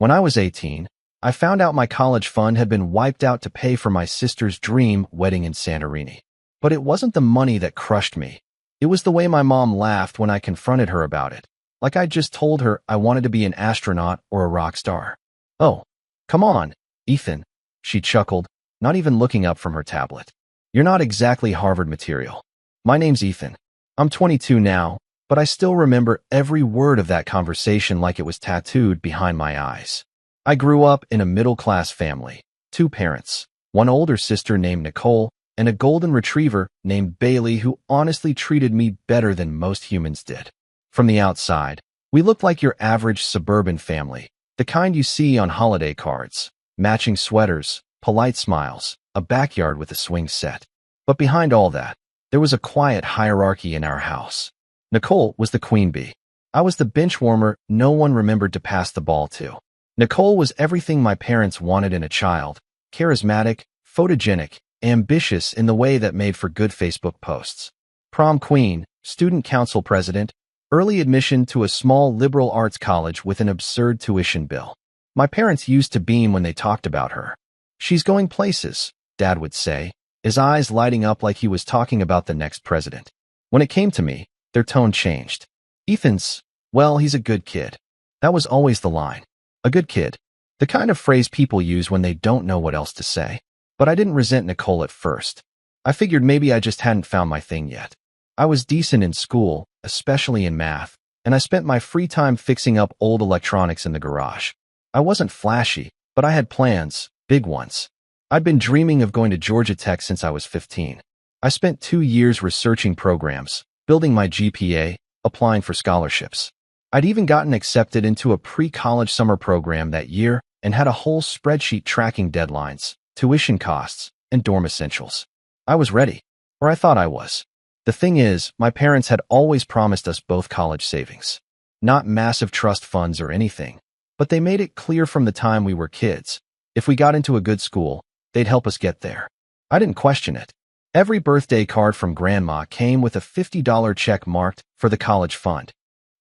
When I was 18, I found out my college fund had been wiped out to pay for my sister's dream wedding in Santorini. But it wasn't the money that crushed me. It was the way my mom laughed when I confronted her about it, like I'd just told her I wanted to be an astronaut or a rock star. "Oh, come on, Ethan," she chuckled, not even looking up from her tablet. "You're not exactly Harvard material." My name's Ethan. I'm 22 now, but I still remember every word of that conversation like it was tattooed behind my eyes. I grew up in a middle-class family, 2 parents, one older sister named Nicole, and a golden retriever named Bailey who honestly treated me better than most humans did. From the outside, we looked like your average suburban family, the kind you see on holiday cards, matching sweaters, polite smiles, a backyard with a swing set. But behind all that, there was a quiet hierarchy in our house. Nicole was the queen bee. I was the bench warmer no one remembered to pass the ball to. Nicole was everything my parents wanted in a child: charismatic, photogenic, ambitious in the way that made for good Facebook posts. Prom queen, student council president, early admission to a small liberal arts college with an absurd tuition bill. My parents used to beam when they talked about her. "She's going places," Dad would say, his eyes lighting up like he was talking about the next president. When it came to me, their tone changed. "Ethan's, well, he's a good kid." That was always the line. A good kid. The kind of phrase people use when they don't know what else to say. But I didn't resent Nicole at first. I figured maybe I just hadn't found my thing yet. I was decent in school, especially in math, and I spent my free time fixing up old electronics in the garage. I wasn't flashy, but I had plans, big ones. I'd been dreaming of going to Georgia Tech since I was 15. I spent 2 years researching programs, building my GPA, applying for scholarships. I'd even gotten accepted into a pre-college summer program that year and had a whole spreadsheet tracking deadlines, tuition costs, and dorm essentials. I was ready, or I thought I was. The thing is, my parents had always promised us both college savings. Not massive trust funds or anything, but they made it clear from the time we were kids, if we got into a good school, they'd help us get there. I didn't question it. Every birthday card from Grandma came with a $50 check marked for the college fund.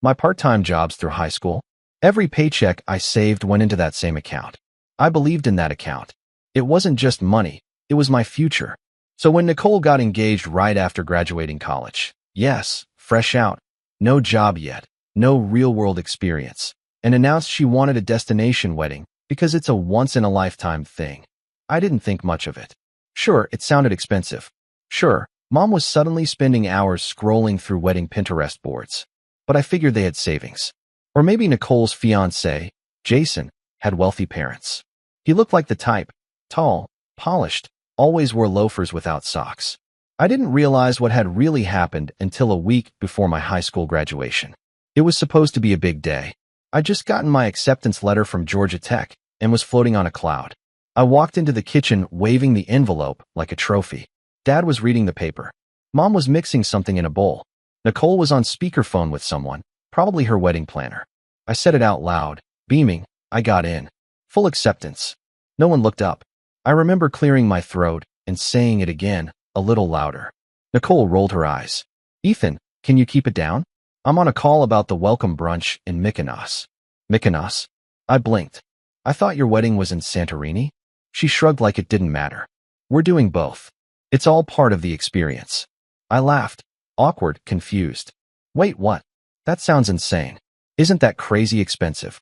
My part-time jobs through high school, every paycheck I saved went into that same account. I believed in that account. It wasn't just money, it was my future. So when Nicole got engaged right after graduating college, yes, fresh out, no job yet, no real-world experience, and announced she wanted a destination wedding because it's a once-in-a-lifetime thing, I didn't think much of it. Sure, it sounded expensive. Sure, Mom was suddenly spending hours scrolling through wedding Pinterest boards. But I figured they had savings. Or maybe Nicole's fiancé, Jason, had wealthy parents. He looked like the type, tall, polished, always wore loafers without socks. I didn't realize what had really happened until a week before my high school graduation. It was supposed to be a big day. I'd just gotten my acceptance letter from Georgia Tech and was floating on a cloud. I walked into the kitchen waving the envelope like a trophy. Dad was reading the paper. Mom was mixing something in a bowl. Nicole was on speakerphone with someone, probably her wedding planner. I said it out loud, beaming. I got in. Full acceptance. No one looked up. I remember clearing my throat and saying it again, a little louder. Nicole rolled her eyes. "Ethan, can you keep it down? I'm on a call about the welcome brunch in Mykonos." "Mykonos?" I blinked. "I thought your wedding was in Santorini?" She shrugged like it didn't matter. "We're doing both. It's all part of the experience." I laughed, awkward, confused. "Wait, what? That sounds insane. Isn't that crazy expensive?"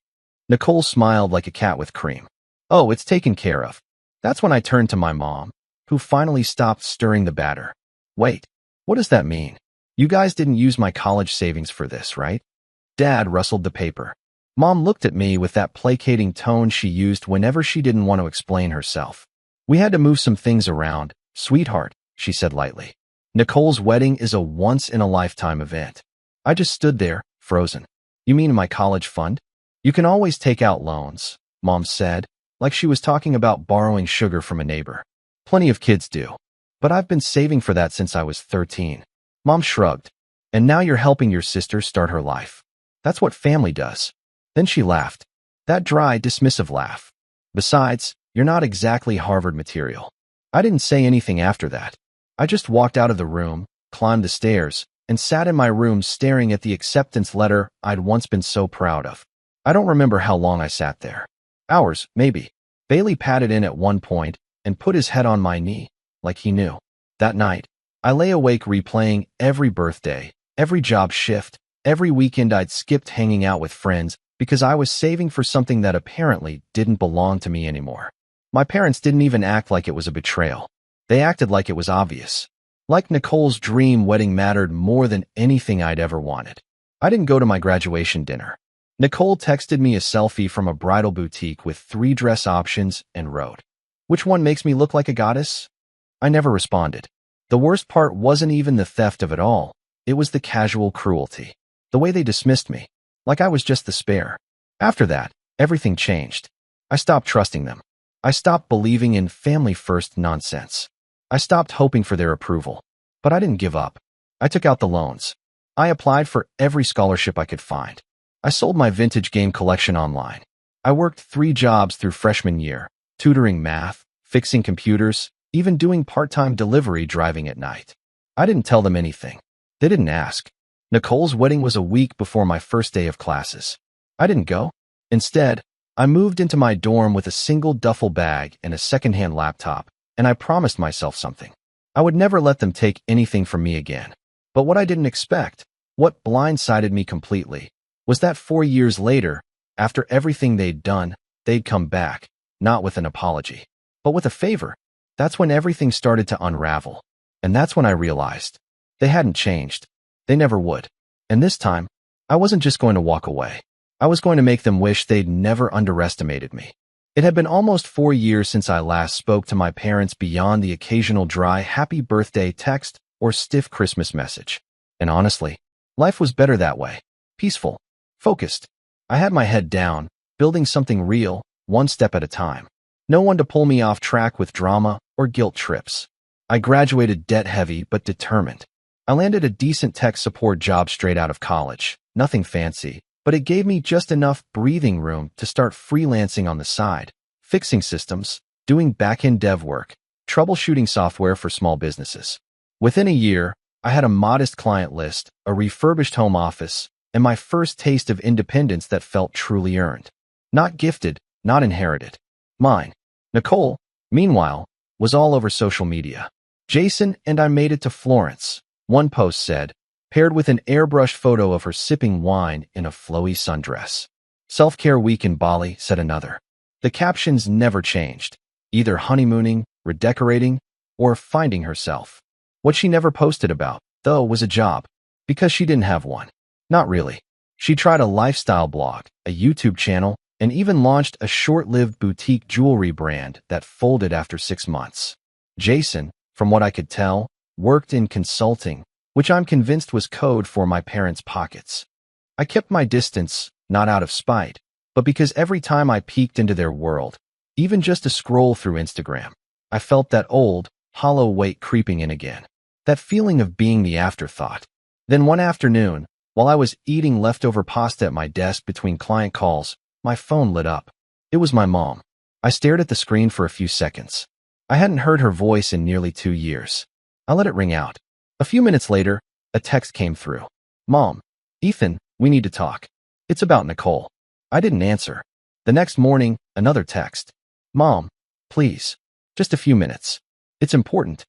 Nicole smiled like a cat with cream. "Oh, it's taken care of." That's when I turned to my mom, who finally stopped stirring the batter. "Wait, what does that mean? You guys didn't use my college savings for this, right?" Dad rustled the paper. Mom looked at me with that placating tone she used whenever she didn't want to explain herself. "We had to move some things around, sweetheart," she said lightly. "Nicole's wedding is a once-in-a-lifetime event." I just stood there, frozen. "You mean my college fund?" "You can always take out loans," Mom said, like she was talking about borrowing sugar from a neighbor. "Plenty of kids do. But I've been saving for that since I was 13. Mom shrugged. "And now you're helping your sister start her life. That's what family does." Then she laughed. That dry, dismissive laugh. "Besides, you're not exactly Harvard material." I didn't say anything after that. I just walked out of the room, climbed the stairs, and sat in my room staring at the acceptance letter I'd once been so proud of. I don't remember how long I sat there. Hours, maybe. Bailey patted in at one point and put his head on my knee, like he knew. That night, I lay awake replaying every birthday, every job shift, every weekend I'd skipped hanging out with friends because I was saving for something that apparently didn't belong to me anymore. My parents didn't even act like it was a betrayal. They acted like it was obvious. Like Nicole's dream wedding mattered more than anything I'd ever wanted. I didn't go to my graduation dinner. Nicole texted me a selfie from a bridal boutique with 3 dress options and wrote, "Which one makes me look like a goddess?" I never responded. The worst part wasn't even the theft of it all. It was the casual cruelty. The way they dismissed me, like I was just the spare. After that, everything changed. I stopped trusting them. I stopped believing in family-first nonsense. I stopped hoping for their approval. But I didn't give up. I took out the loans. I applied for every scholarship I could find. I sold my vintage game collection online. I worked 3 jobs through freshman year, tutoring math, fixing computers, even doing part-time delivery driving at night. I didn't tell them anything. They didn't ask. Nicole's wedding was a week before my first day of classes. I didn't go. Instead, I moved into my dorm with a single duffel bag and a secondhand laptop, and I promised myself something. I would never let them take anything from me again. But what I didn't expect, what blindsided me completely, was that 4 years later, after everything they'd done, they'd come back, not with an apology, but with a favor. That's when everything started to unravel. And that's when I realized they hadn't changed. They never would. And this time, I wasn't just going to walk away. I was going to make them wish they'd never underestimated me. It had been almost 4 years since I last spoke to my parents beyond the occasional dry happy birthday text or stiff Christmas message. And honestly, life was better that way. Peaceful. Focused. I had my head down, building something real, one step at a time. No one to pull me off track with drama or guilt trips. I graduated debt-heavy but determined. I landed a decent tech support job straight out of college. Nothing fancy, but it gave me just enough breathing room to start freelancing on the side, fixing systems, doing back-end dev work, troubleshooting software for small businesses. Within a year, I had a modest client list, a refurbished home office, and my first taste of independence that felt truly earned. Not gifted, not inherited. Mine. Nicole, meanwhile, was all over social media. Jason and I made it to Florence, one post said, paired with an airbrushed photo of her sipping wine in a flowy sundress. Self-care week in Bali, said another. The captions never changed, either honeymooning, redecorating, or finding herself. What she never posted about, though, was a job, because she didn't have one. Not really. She tried a lifestyle blog, a YouTube channel, and even launched a short-lived boutique jewelry brand that folded after 6 months. Jason, from what I could tell, worked in consulting, which I'm convinced was code for my parents' pockets. I kept my distance, not out of spite, but because every time I peeked into their world, even just a scroll through Instagram, I felt that old, hollow weight creeping in again. That feeling of being the afterthought. Then one afternoon, while I was eating leftover pasta at my desk between client calls, my phone lit up. It was my mom. I stared at the screen for a few seconds. I hadn't heard her voice in nearly 2 years. I let it ring out. A few minutes later, a text came through. "Mom, Ethan, we need to talk. It's about Nicole." I didn't answer. The next morning, another text. "Mom, please, just a few minutes. It's important."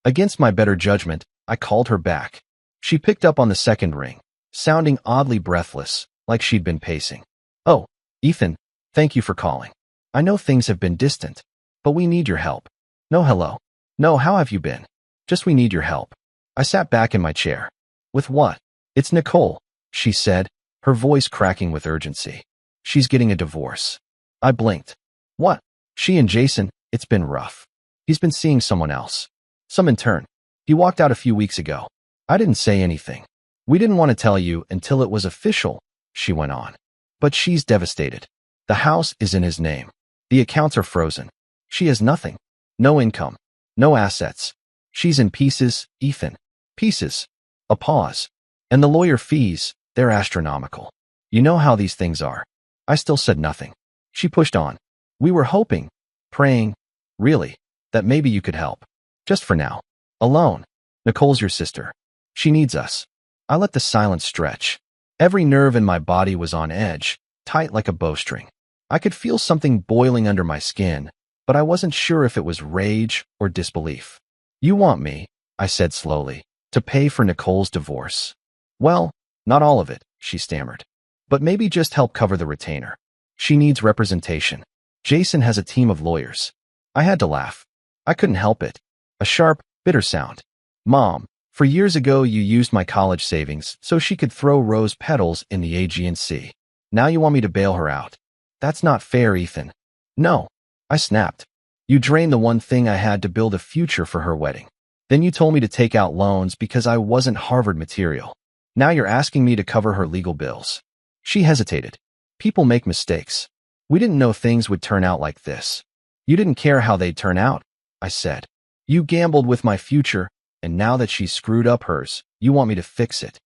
Against my better judgment, I called her back. She picked up on the second ring, sounding oddly breathless, like she'd been pacing. "Oh, Ethan, thank you for calling. I know things have been distant, but we need your help." "No hello. No, how have you been? Just we need your help." I sat back in my chair. "With what?" "It's Nicole," she said, her voice cracking with urgency. "She's getting a divorce." I blinked. "What?" "She and Jason, it's been rough. He's been seeing someone else. Some intern. He walked out a few weeks ago." I didn't say anything. "We didn't want to tell you until it was official," she went on. "But she's devastated. The house is in his name. The accounts are frozen. She has nothing. No income. No assets. She's in pieces, Ethan. Pieces." A pause. "And the lawyer fees, they're astronomical. You know how these things are." I still said nothing. She pushed on. "We were hoping, praying, really, that maybe you could help. Just for now. Alone. Nicole's your sister. She needs us." I let the silence stretch. Every nerve in my body was on edge, tight like a bowstring. I could feel something boiling under my skin, but I wasn't sure if it was rage or disbelief. You want me, I said slowly, to pay for Nicole's divorce. Well, not all of it, she stammered. But maybe just help cover the retainer. She needs representation. Jason has a team of lawyers. I had to laugh. I couldn't help it. A sharp, bitter sound. Mom, for years ago you used my college savings so she could throw rose petals in the Aegean Sea. Now you want me to bail her out. That's not fair, Ethan. No, I snapped. You drained the one thing I had to build a future for her wedding. Then you told me to take out loans because I wasn't Harvard material. Now you're asking me to cover her legal bills. She hesitated. People make mistakes. We didn't know things would turn out like this. You didn't care how they'd turn out, I said. You gambled with my future, and now that she's screwed up hers, you want me to fix it.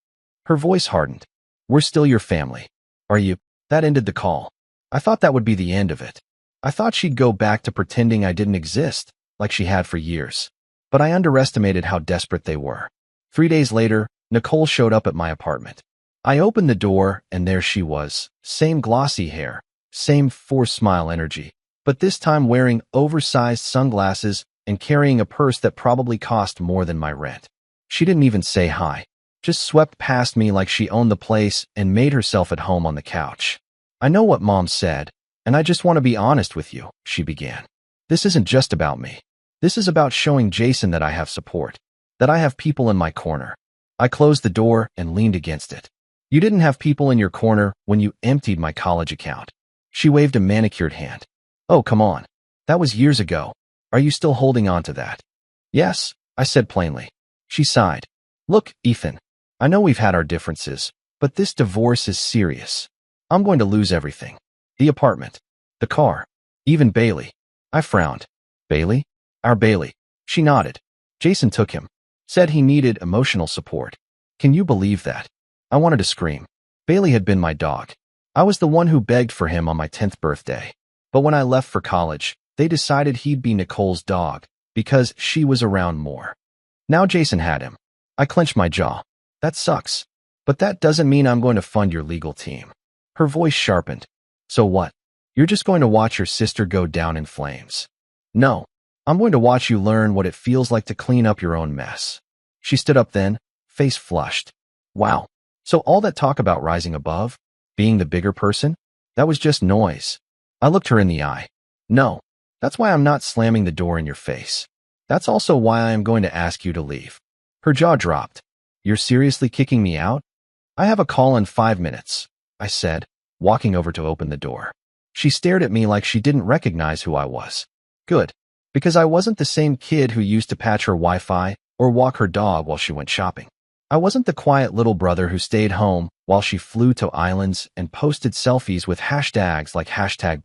Her voice hardened. We're still your family. Are you? That ended the call. I thought that would be the end of it. I thought she'd go back to pretending I didn't exist, like she had for years. But I underestimated how desperate they were. 3 days later, Nicole showed up at my apartment. I opened the door, and there she was. Same glossy hair, same forced smile energy, but this time wearing oversized sunglasses and carrying a purse that probably cost more than my rent. She didn't even say hi, just swept past me like she owned the place and made herself at home on the couch. I know what Mom said, and I just want to be honest with you, she began. This isn't just about me. This is about showing Jason that I have support, that I have people in my corner. I closed the door and leaned against it. You didn't have people in your corner when you emptied my college account. She waved a manicured hand. Oh, come on. That was years ago. Are you still holding on to that? Yes, I said plainly. She sighed. Look, Ethan, I know we've had our differences, but this divorce is serious. I'm going to lose everything. The apartment, the car, even Bailey. I frowned. Bailey? Our Bailey. She nodded. Jason took him. Said he needed emotional support. Can you believe that? I wanted to scream. Bailey had been my dog. I was the one who begged for him on my 10th birthday. But when I left for college, they decided he'd be Nicole's dog because she was around more. Now Jason had him. I clenched my jaw. That sucks. But that doesn't mean I'm going to fund your legal team. Her voice sharpened. So what? You're just going to watch your sister go down in flames. No, I'm going to watch you learn what it feels like to clean up your own mess. She stood up then, face flushed. Wow. So all that talk about rising above, being the bigger person, that was just noise. I looked her in the eye. No, that's why I'm not slamming the door in your face. That's also why I am going to ask you to leave. Her jaw dropped. You're seriously kicking me out? I have a call in 5 minutes, I said, walking over to open the door. She stared at me like she didn't recognize who I was. Good, because I wasn't the same kid who used to patch her Wi-Fi or walk her dog while she went shopping. I wasn't the quiet little brother who stayed home while she flew to islands and posted selfies with hashtags like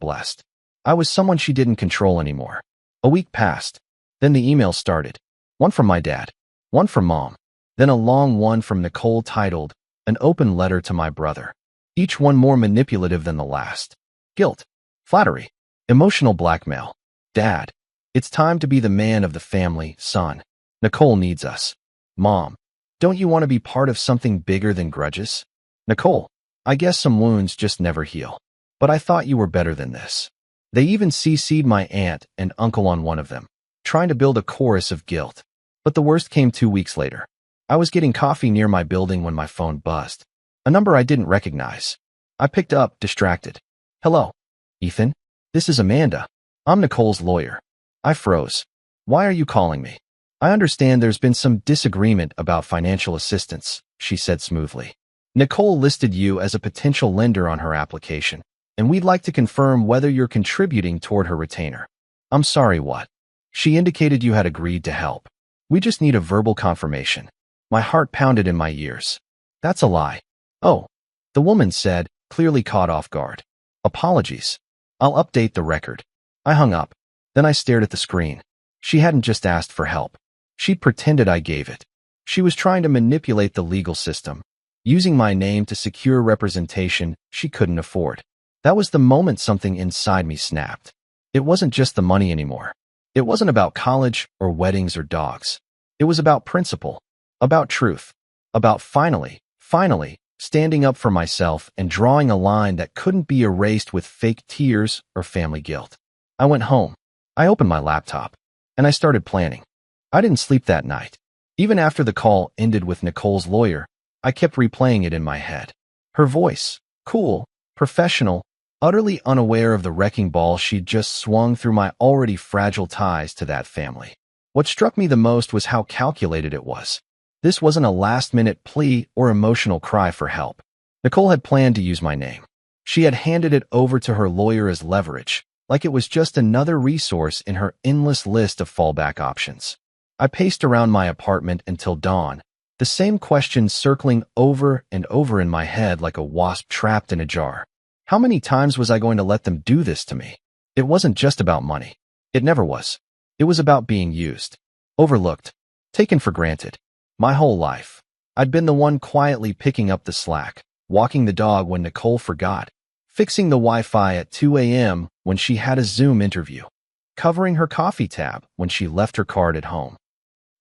#blessed. I was someone she didn't control anymore. A week passed. Then the emails started. One from my dad, one from Mom, then a long one from Nicole titled, An Open Letter to My Brother. Each one more manipulative than the last. Guilt, flattery, emotional blackmail. Dad, it's time to be the man of the family, son. Nicole needs us. Mom, don't you want to be part of something bigger than grudges? Nicole, I guess some wounds just never heal. But I thought you were better than this. They even CC'd my aunt and uncle on one of them, trying to build a chorus of guilt. But the worst came 2 weeks later. I was getting coffee near my building when my phone buzzed. A number I didn't recognize. I picked up, distracted. Hello, Ethan? This is Amanda. I'm Nicole's lawyer. I froze. Why are you calling me? I understand there's been some disagreement about financial assistance, she said smoothly. Nicole listed you as a potential lender on her application, and we'd like to confirm whether you're contributing toward her retainer. I'm sorry, what? She indicated you had agreed to help. We just need a verbal confirmation. My heart pounded in my ears. That's a lie. Oh, the woman said, clearly caught off guard. Apologies. I'll update the record. I hung up. Then I stared at the screen. She hadn't just asked for help. She'd pretended I gave it. She was trying to manipulate the legal system, using my name to secure representation she couldn't afford. That was the moment something inside me snapped. It wasn't just the money anymore. It wasn't about college or weddings or dogs. It was about principle, about truth, about finally standing up for myself and drawing a line that couldn't be erased with fake tears or family guilt. I went home. I opened my laptop, and I started planning. I didn't sleep that night. Even after the call ended with Nicole's lawyer, I kept replaying it in my head. Her voice, cool, professional, utterly unaware of the wrecking ball she'd just swung through my already fragile ties to that family. What struck me the most was how calculated it was. This wasn't a last-minute plea or emotional cry for help. Nicole had planned to use my name. She had handed it over to her lawyer as leverage, like it was just another resource in her endless list of fallback options. I paced around my apartment until dawn, the same questions circling over and over in my head like a wasp trapped in a jar. How many times was I going to let them do this to me? It wasn't just about money. It never was. It was about being used, overlooked, taken for granted. My whole life, I'd been the one quietly picking up the slack, walking the dog when Nicole forgot, fixing the Wi-Fi at 2 a.m. when she had a Zoom interview, covering her coffee tab when she left her card at home.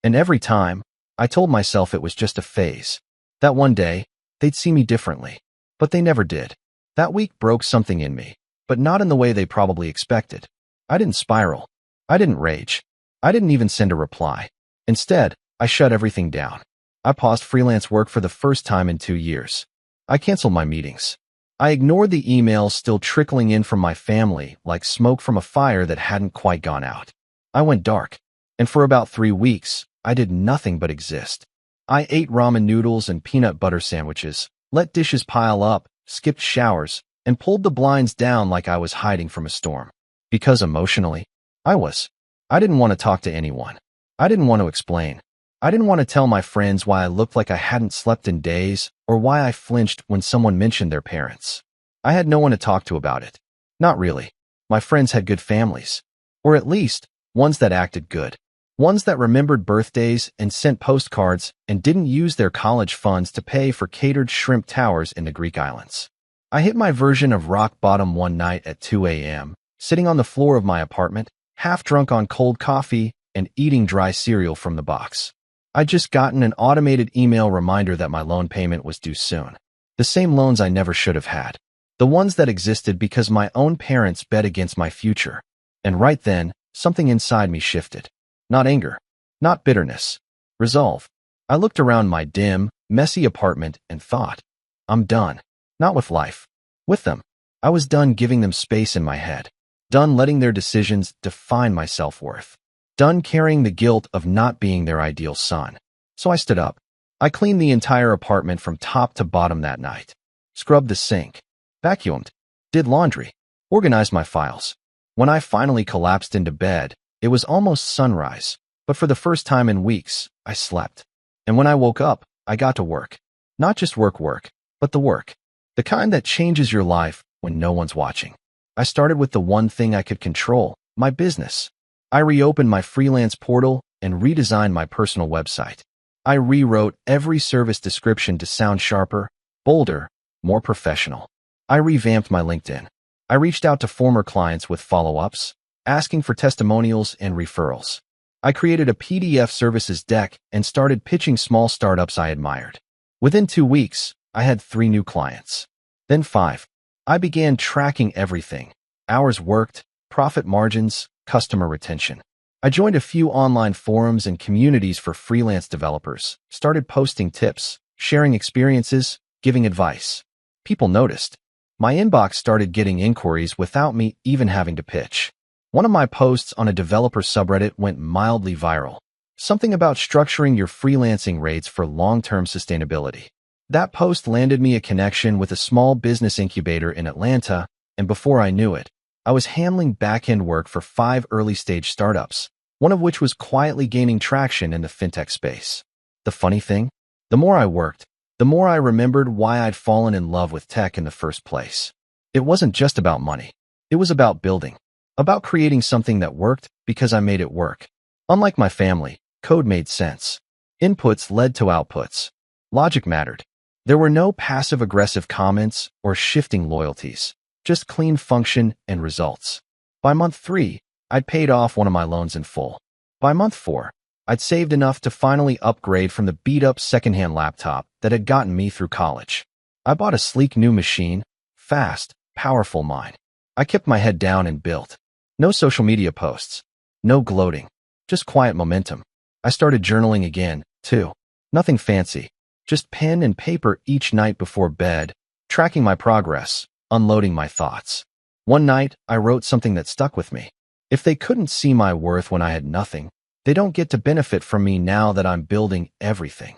And every time, I told myself it was just a phase, that one day, they'd see me differently. But they never did. That week broke something in me, but not in the way they probably expected. I didn't spiral. I didn't rage. I didn't even send a reply. Instead, I shut everything down. I paused freelance work for the first time in 2 years. I canceled my meetings. I ignored the emails still trickling in from my family like smoke from a fire that hadn't quite gone out. I went dark, and for about 3 weeks, I did nothing but exist. I ate ramen noodles and peanut butter sandwiches, let dishes pile up, skipped showers, and pulled the blinds down like I was hiding from a storm. Because emotionally, I didn't want to talk to anyone. I didn't want to explain. I didn't want to tell my friends why I looked like I hadn't slept in days or why I flinched when someone mentioned their parents. I had no one to talk to about it. Not really. My friends had good families. Or at least, ones that acted good. Ones that remembered birthdays and sent postcards and didn't use their college funds to pay for catered shrimp towers in the Greek islands. I hit my version of rock bottom one night at 2 a.m., sitting on the floor of my apartment, half drunk on cold coffee and eating dry cereal from the box. I'd just gotten an automated email reminder that my loan payment was due soon. The same loans I never should have had. The ones that existed because my own parents bet against my future. And right then, something inside me shifted. Not anger. Not bitterness. Resolve. I looked around my dim, messy apartment and thought, I'm done. Not with life. With them. I was done giving them space in my head. Done letting their decisions define my self-worth. Done carrying the guilt of not being their ideal son. So I stood up. I cleaned the entire apartment from top to bottom that night. Scrubbed the sink. Vacuumed. Did laundry. Organized my files. When I finally collapsed into bed, it was almost sunrise, but for the first time in weeks, I slept. And when I woke up, I got to work. Not just work, but the work. The kind that changes your life when no one's watching. I started with the one thing I could control, my business. I reopened my freelance portal and redesigned my personal website. I rewrote every service description to sound sharper, bolder, more professional. I revamped my LinkedIn. I reached out to former clients with follow-ups, asking for testimonials and referrals. I created a PDF services deck and started pitching small startups I admired. Within 2 weeks, I had 3 new clients. Then 5. I began tracking everything: hours worked, profit margins, customer retention. I joined a few online forums and communities for freelance developers, started posting tips, sharing experiences, giving advice. People noticed. My inbox started getting inquiries without me even having to pitch. One of my posts on a developer subreddit went mildly viral. Something about structuring your freelancing rates for long-term sustainability. That post landed me a connection with a small business incubator in Atlanta, and before I knew it, I was handling back-end work for 5 early-stage startups, one of which was quietly gaining traction in the fintech space. The funny thing? The more I worked, the more I remembered why I'd fallen in love with tech in the first place. It wasn't just about money. It was about building. About creating something that worked because I made it work. Unlike my family, code made sense. Inputs led to outputs. Logic mattered. There were no passive-aggressive comments or shifting loyalties. Just clean function and results. By month 3, I'd paid off one of my loans in full. By month 4, I'd saved enough to finally upgrade from the beat-up secondhand laptop that had gotten me through college. I bought a sleek new machine, fast, powerful mine. I kept my head down and built. No social media posts. No gloating. Just quiet momentum. I started journaling again, too. Nothing fancy. Just pen and paper each night before bed, tracking my progress, unloading my thoughts. One night, I wrote something that stuck with me. If they couldn't see my worth when I had nothing, they don't get to benefit from me now that I'm building everything.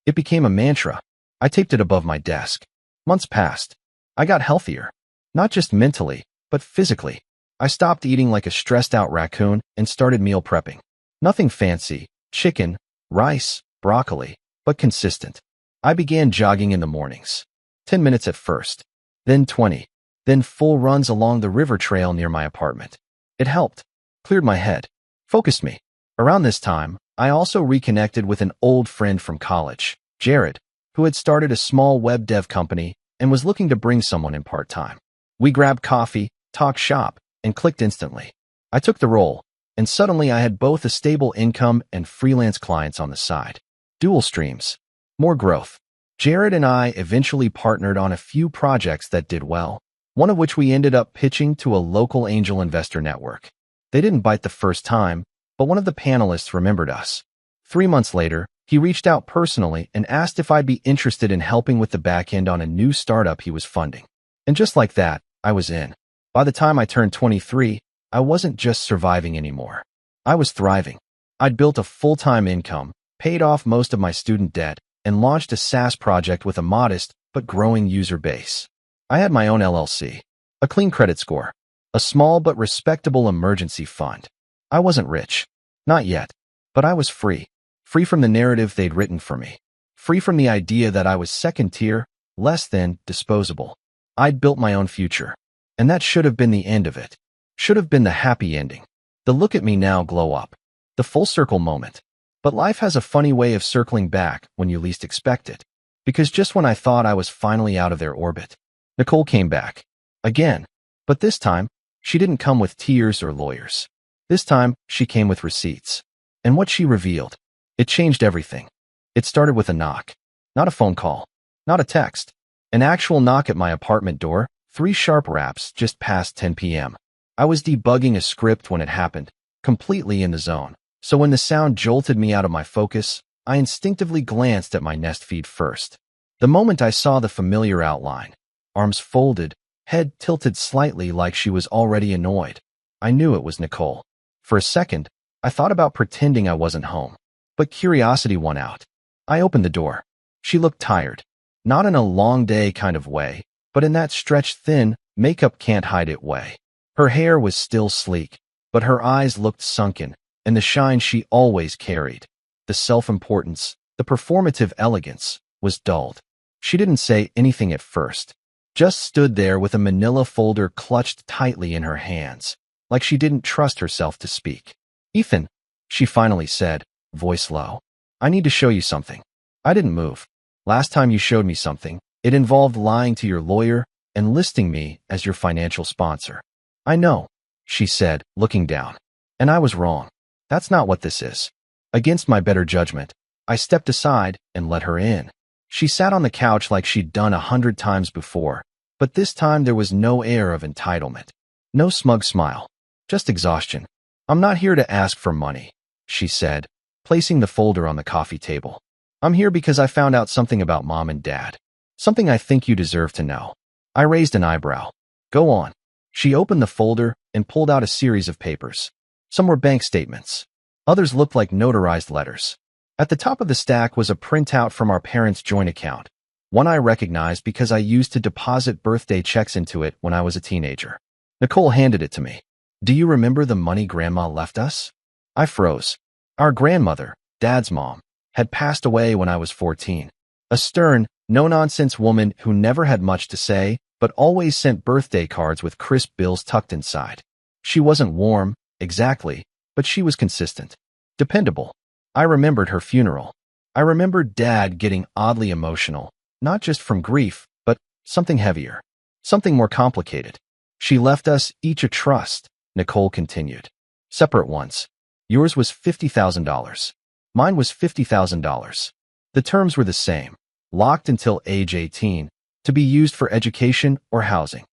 It became a mantra. I taped it above my desk. Months passed. I got healthier. Not just mentally, but physically. I stopped eating like a stressed-out raccoon and started meal prepping. Nothing fancy, chicken, rice, broccoli, but consistent. I began jogging in the mornings. 10 minutes at first, then 20, then full runs along the river trail near my apartment. It helped, cleared my head, focused me. Around this time, I also reconnected with an old friend from college, Jared, who had started a small web dev company and was looking to bring someone in part-time. We grabbed coffee, talked shop, and clicked instantly. I took the role, and suddenly I had both a stable income and freelance clients on the side. Dual streams. More growth. Jared and I eventually partnered on a few projects that did well, one of which we ended up pitching to a local angel investor network. They didn't bite the first time, but one of the panelists remembered us. 3 months later, he reached out personally and asked if I'd be interested in helping with the back end on a new startup he was funding. And just like that, I was in. By the time I turned 23, I wasn't just surviving anymore. I was thriving. I'd built a full-time income, paid off most of my student debt, and launched a SaaS project with a modest but growing user base. I had my own LLC, a clean credit score, a small but respectable emergency fund. I wasn't rich. Not yet. But I was free. Free from the narrative they'd written for me. Free from the idea that I was second tier, less than, disposable. I'd built my own future. And that should have been the end of it. Should have been the happy ending. The look at me now glow up. The full circle moment. But life has a funny way of circling back when you least expect it. Because just when I thought I was finally out of their orbit, Nicole came back. Again. But this time, she didn't come with tears or lawyers. This time, she came with receipts. And what she revealed, it changed everything. It started with a knock. Not a phone call. Not a text. An actual knock at my apartment door. 3 sharp raps just past 10 p.m. I was debugging a script when it happened, completely in the zone. So when the sound jolted me out of my focus, I instinctively glanced at my Nest feed first. The moment I saw the familiar outline, arms folded, head tilted slightly like she was already annoyed, I knew it was Nicole. For a second, I thought about pretending I wasn't home. But curiosity won out. I opened the door. She looked tired. Not in a long day kind of way, but in that stretched thin, makeup can't hide it way. Her hair was still sleek, but her eyes looked sunken, and the shine she always carried, the self-importance, the performative elegance, was dulled. She didn't say anything at first, just stood there with a manila folder clutched tightly in her hands, like she didn't trust herself to speak. "Ethan," she finally said, voice low, "I need to show you something." I didn't move. "Last time you showed me something, it involved lying to your lawyer and listing me as your financial sponsor." "I know," she said, looking down. "And I was wrong. That's not what this is." Against my better judgment, I stepped aside and let her in. She sat on the couch like she'd done 100 times before, but this time there was no air of entitlement. No smug smile. Just exhaustion. "I'm not here to ask for money," she said, placing the folder on the coffee table. "I'm here because I found out something about Mom and Dad. Something I think you deserve to know." I raised an eyebrow. "Go on." She opened the folder and pulled out a series of papers. Some were bank statements. Others looked like notarized letters. At the top of the stack was a printout from our parents' joint account, one I recognized because I used to deposit birthday checks into it when I was a teenager. Nicole handed it to me. "Do you remember the money Grandma left us?" I froze. Our grandmother, Dad's mom, had passed away when I was 14. A stern, no-nonsense woman who never had much to say, but always sent birthday cards with crisp bills tucked inside. She wasn't warm, exactly, but she was consistent. Dependable. I remembered her funeral. I remembered Dad getting oddly emotional, not just from grief, but something heavier, something more complicated. "She left us each a trust," Nicole continued. "Separate ones. Yours was $50,000. Mine was $50,000. The terms were the same. Locked until age 18, to be used for education or housing.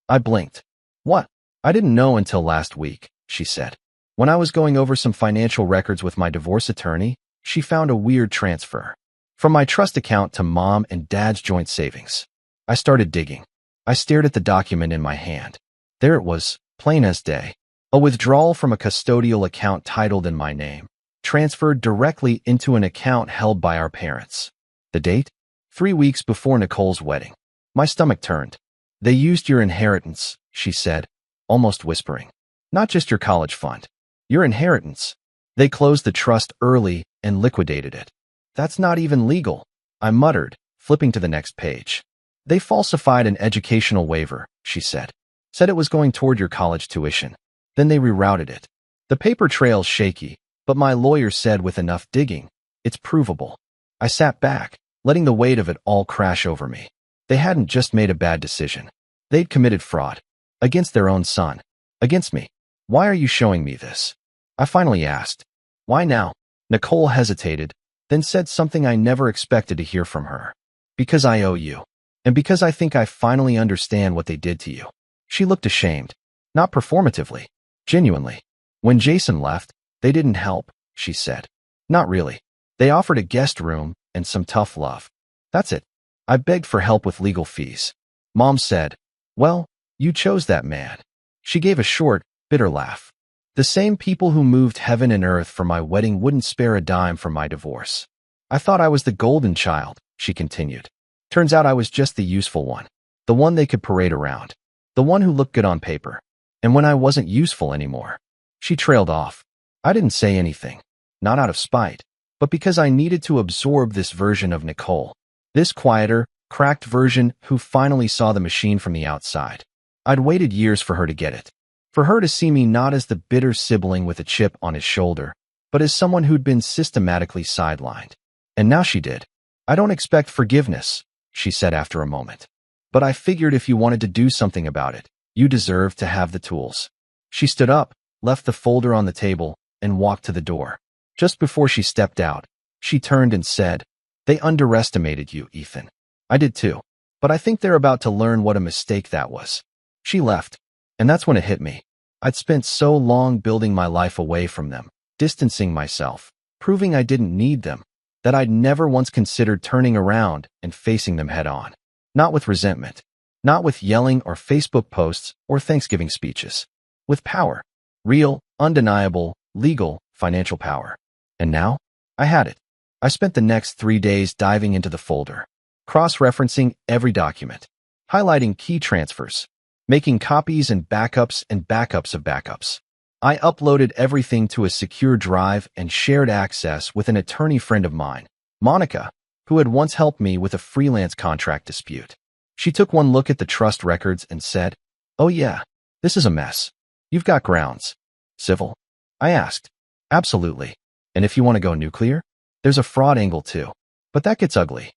I blinked. What? I didn't know until last week, she said. When I was going over some financial records with my divorce attorney, she found a weird transfer from my trust account to mom and dad's joint savings. I started digging. I stared at the document in my hand. There it was, plain as day. A withdrawal from a custodial account titled in my name, transferred directly into an account held by our parents. The date? 3 weeks before Nicole's wedding. My stomach turned. They used your inheritance, she said, almost whispering. Not just your college fund. Your inheritance. They closed the trust early and liquidated it. That's not even legal, I muttered, flipping to the next page. They falsified an educational waiver, she said. Said it was going toward your college tuition. Then they rerouted it. The paper trail's shaky, but my lawyer said with enough digging, it's provable. I sat back, letting the weight of it all crash over me. They hadn't just made a bad decision. They'd committed fraud. Against their own son. Against me. Why are you showing me this? I finally asked. Why now? Nicole hesitated, then said something I never expected to hear from her. Because I owe you. And because I think I finally understand what they did to you. She looked ashamed. Not performatively. Genuinely. When Jason left, they didn't help, she said. Not really. They offered a guest room and some tough love. That's it. I begged for help with legal fees. Mom said, well, you chose that man. She gave a short, bitter laugh. The same people who moved heaven and earth for my wedding wouldn't spare a dime for my divorce. I thought I was the golden child, she continued. Turns out I was just the useful one. The one they could parade around. The one who looked good on paper. And when I wasn't useful anymore. She trailed off. I didn't say anything. Not out of spite, but because I needed to absorb this version of Nicole. This quieter, cracked version who finally saw the machine from the outside. I'd waited years for her to get it. For her to see me not as the bitter sibling with a chip on his shoulder, but as someone who'd been systematically sidelined. And now she did. I don't expect forgiveness, she said after a moment. But I figured if you wanted to do something about it, you deserved to have the tools. She stood up, left the folder on the table, and walked to the door. Just before she stepped out, she turned and said, they underestimated you, Ethan. I did too. But I think they're about to learn what a mistake that was. She left. And that's when it hit me. I'd spent so long building my life away from them, distancing myself, proving I didn't need them, that I'd never once considered turning around and facing them head on. Not with resentment. Not with yelling or Facebook posts or Thanksgiving speeches. With power. Real, undeniable, legal, financial power. And now, I had it. I spent the next 3 days diving into the folder, cross-referencing every document, highlighting key transfers, making copies and backups of backups. I uploaded everything to a secure drive and shared access with an attorney friend of mine, Monica, who had once helped me with a freelance contract dispute. She took one look at the trust records and said, oh yeah, this is a mess. You've got grounds. Civil? I asked. Absolutely. And if you want to go nuclear? There's a fraud angle too. But that gets ugly.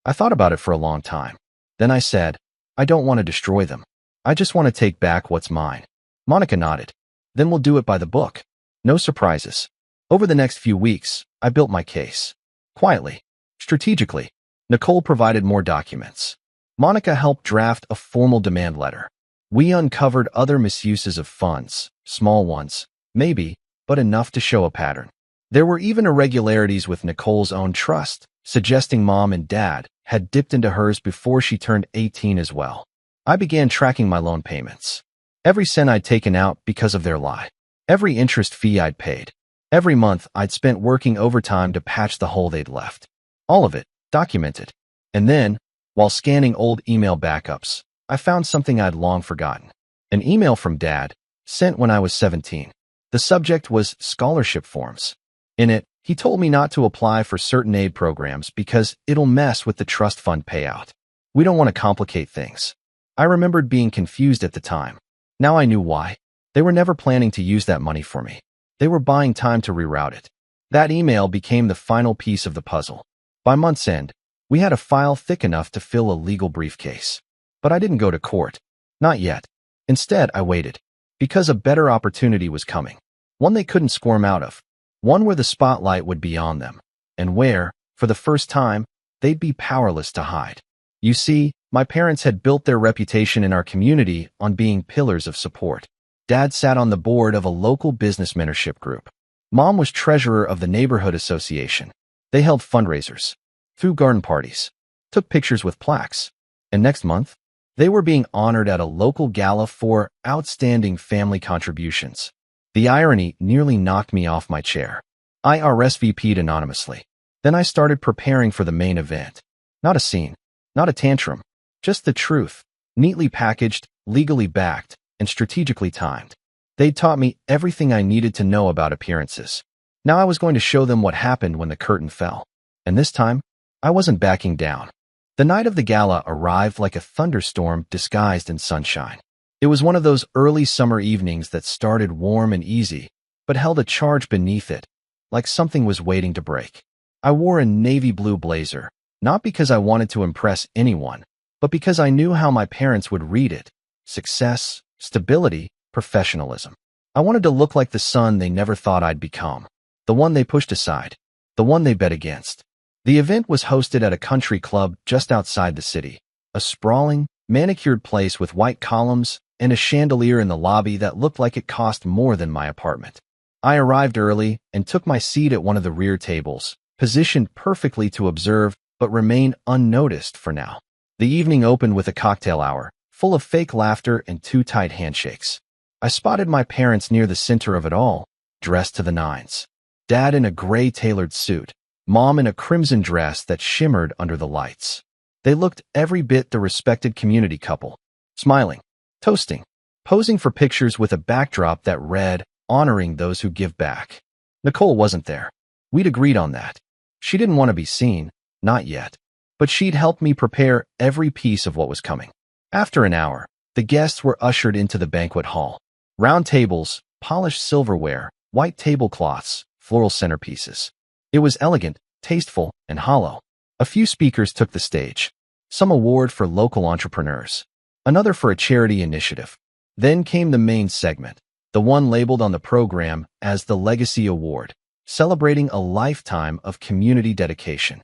I thought about it for a long time. Then I said, I don't want to destroy them. I just want to take back what's mine. Monica nodded. Then we'll do it by the book. No surprises. Over the next few weeks, I built my case. Quietly. Strategically. Nicole provided more documents. Monica helped draft a formal demand letter. We uncovered other misuses of funds, small ones, maybe, but enough to show a pattern. There were even irregularities with Nicole's own trust, suggesting mom and dad had dipped into hers before she turned 18 as well. I began tracking my loan payments. Every cent I'd taken out because of their lie. Every interest fee I'd paid. Every month I'd spent working overtime to patch the hole they'd left. All of it, documented. And then, while scanning old email backups, I found something I'd long forgotten. An email from Dad, sent when I was 17. The subject was scholarship forms. In it, he told me not to apply for certain aid programs because it'll mess with the trust fund payout. We don't want to complicate things. I remembered being confused at the time. Now I knew why. They were never planning to use that money for me. They were buying time to reroute it. That email became the final piece of the puzzle. By month's end, we had a file thick enough to fill a legal briefcase. But I didn't go to court. Not yet. Instead, I waited. Because a better opportunity was coming. One they couldn't squirm out of. One where the spotlight would be on them. And where, for the first time, they'd be powerless to hide. You see, My parents had built their reputation in our community on being pillars of support. Dad sat on the board of a local business mentorship group. Mom was treasurer of the neighborhood association. They held fundraisers, threw garden parties, took pictures with plaques. And next month, they were being honored at a local gala for outstanding family contributions. The irony nearly knocked me off my chair. I RSVP'd anonymously. Then I started preparing for the main event. Not a scene, not a tantrum, just the truth, neatly packaged, legally backed, and strategically timed. They'd taught me everything I needed to know about appearances. Now I was going to show them what happened when the curtain fell. And this time, I wasn't backing down. The night of the gala arrived like a thunderstorm disguised in sunshine. It was one of those early summer evenings that started warm and easy, but held a charge beneath it, like something was waiting to break. I wore a navy blue blazer, not because I wanted to impress anyone, but because I knew how my parents would read it. Success, stability, professionalism. I wanted to look like the son they never thought I'd become, the one they pushed aside, the one they bet against. The event was hosted at a country club just outside the city, a sprawling, manicured place with white columns and a chandelier in the lobby that looked like it cost more than my apartment. I arrived early and took my seat at one of the rear tables, positioned perfectly to observe but remain unnoticed for now. The evening opened with a cocktail hour, full of fake laughter and too tight handshakes. I spotted my parents near the center of it all, dressed to the nines. Dad in a gray tailored suit, Mom in a crimson dress that shimmered under the lights. They looked every bit the respected community couple, smiling, toasting, posing for pictures with a backdrop that read, "Honoring those who give back." Nicole wasn't there. We'd agreed on that. She didn't want to be seen, not yet, but she'd helped me prepare every piece of what was coming. After an hour, the guests were ushered into the banquet hall. Round tables, polished silverware, white tablecloths, floral centerpieces. It was elegant, tasteful, and hollow. A few speakers took the stage. Some award for local entrepreneurs, another for a charity initiative. Then came the main segment, the one labeled on the program as the Legacy Award, celebrating a lifetime of community dedication.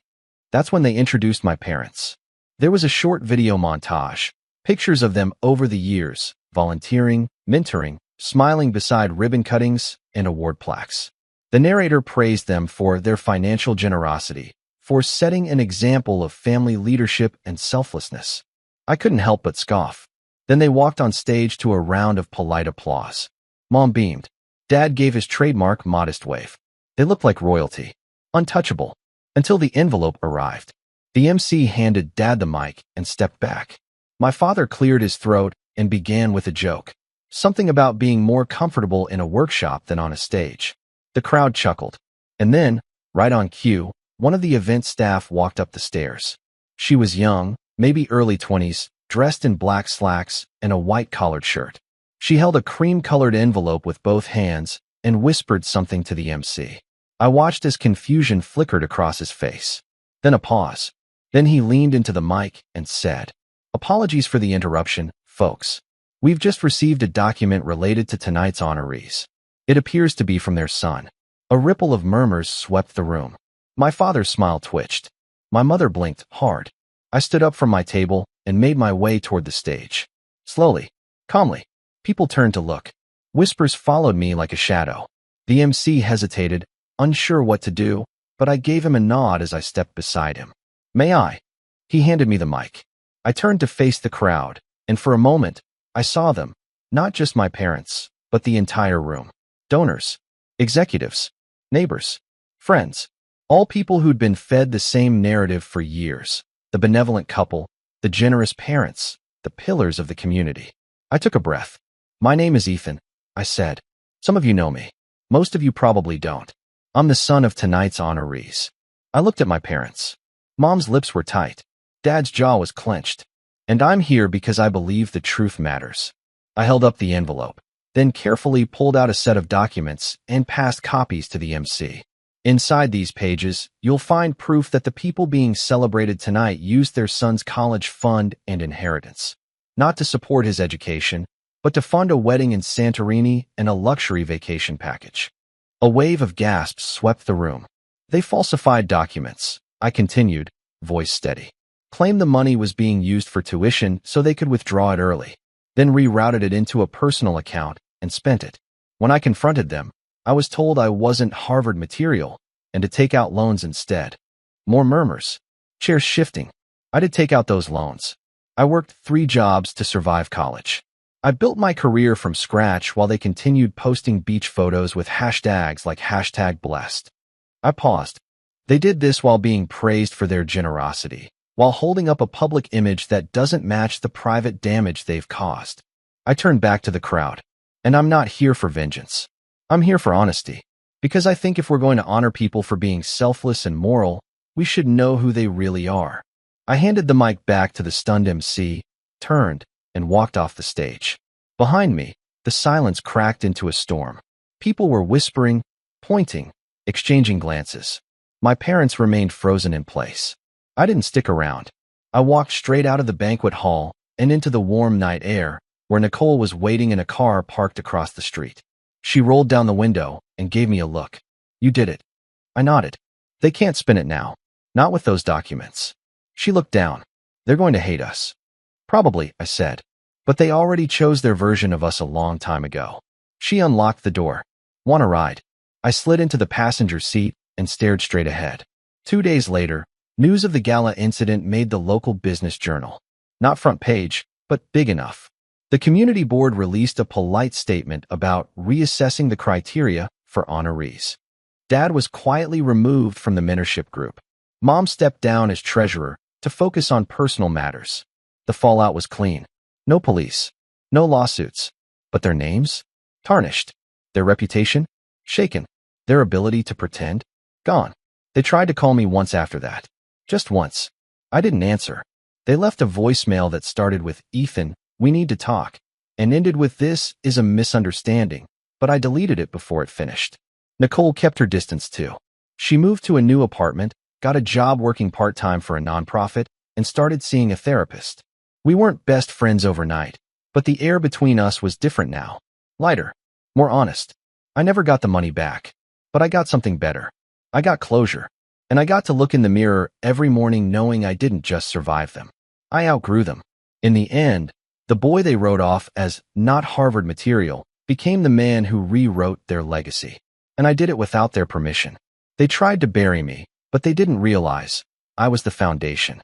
That's when they introduced my parents. There was a short video montage, pictures of them over the years, volunteering, mentoring, smiling beside ribbon cuttings and award plaques. The narrator praised them for their financial generosity, for setting an example of family leadership and selflessness. I couldn't help but scoff. Then they walked on stage to a round of polite applause. Mom beamed. Dad gave his trademark modest wave. They looked like royalty, untouchable, until the envelope arrived. The MC handed Dad the mic and stepped back. My father cleared his throat and began with a joke, something about being more comfortable in a workshop than on a stage. The crowd chuckled. And then, right on cue, one of the event staff walked up the stairs. She was young, maybe early 20s, dressed in black slacks and a white collared shirt. She held a cream-colored envelope with both hands and whispered something to the MC. I watched as confusion flickered across his face. Then a pause. Then he leaned into the mic and said, "Apologies for the interruption, folks. We've just received a document related to tonight's honorees. It appears to be from their son." A ripple of murmurs swept the room. My father's smile twitched. My mother blinked hard. I stood up from my table and made my way toward the stage. Slowly, calmly, people turned to look. Whispers followed me like a shadow. The MC hesitated, unsure what to do, but I gave him a nod as I stepped beside him. "May I?" He handed me the mic. I turned to face the crowd, and for a moment, I saw them, not just my parents, but the entire room. Donors, executives, neighbors, friends, all people who'd been fed the same narrative for years. The benevolent couple, the generous parents, the pillars of the community. I took a breath. "My name is Ethan," I said. "Some of you know me. Most of you probably don't. I'm the son of tonight's honorees." I looked at my parents. Mom's lips were tight. Dad's jaw was clenched. "And I'm here because I believe the truth matters." I held up the envelope, then carefully pulled out a set of documents and passed copies to the MC. Inside these pages, you'll find proof that the people being celebrated tonight used their son's college fund and inheritance, not to support his education, but to fund a wedding in Santorini and a luxury vacation package. A wave of gasps swept the room. "They falsified documents," I continued, voice steady. claimed the money was being used for tuition so they could withdraw it early, then rerouted it into a personal account and spent it. When I confronted them, I was told I wasn't Harvard material and to take out loans instead. More murmurs. Chairs shifting. I did take out those loans. I worked 3 jobs to survive college. I built my career from scratch while they continued posting beach photos with hashtags like #blessed. I paused. They did this while being praised for their generosity, while holding up a public image that doesn't match the private damage they've caused. I turned back to the crowd. And I'm not here for vengeance. I'm here for honesty. Because I think if we're going to honor people for being selfless and moral, we should know who they really are. I handed the mic back to the stunned MC, turned, and walked off the stage. Behind me, the silence cracked into a storm. People were whispering, pointing, exchanging glances. My parents remained frozen in place. I didn't stick around. I walked straight out of the banquet hall and into the warm night air, where Nicole was waiting in a car parked across the street. She rolled down the window and gave me a look. You did it. I nodded. They can't spin it now. Not with those documents. She looked down. They're going to hate us. Probably, I said. But they already chose their version of us a long time ago. She unlocked the door. Want a ride? I slid into the passenger seat and stared straight ahead. 2 days later, news of the gala incident made the local business journal. Not front page, but big enough. The community board released a polite statement about reassessing the criteria for honorees. Dad was quietly removed from the mentorship group. Mom stepped down as treasurer to focus on personal matters. The fallout was clean. No police. No lawsuits. But their names? Tarnished. Their reputation? Shaken. Their ability to pretend? Gone. They tried to call me once after that. Just once. I didn't answer. They left a voicemail that started with, "Ethan, we need to talk," and ended with, "This is a misunderstanding," but I deleted it before it finished. Nicole kept her distance too. She moved to a new apartment, got a job working part-time for a nonprofit, and started seeing a therapist. We weren't best friends overnight, but the air between us was different now. Lighter. More honest. I never got the money back, but I got something better. I got closure. And I got to look in the mirror every morning knowing I didn't just survive them. I outgrew them. In the end, the boy they wrote off as not Harvard material became the man who rewrote their legacy. And I did it without their permission. They tried to bury me, but they didn't realize I was the foundation.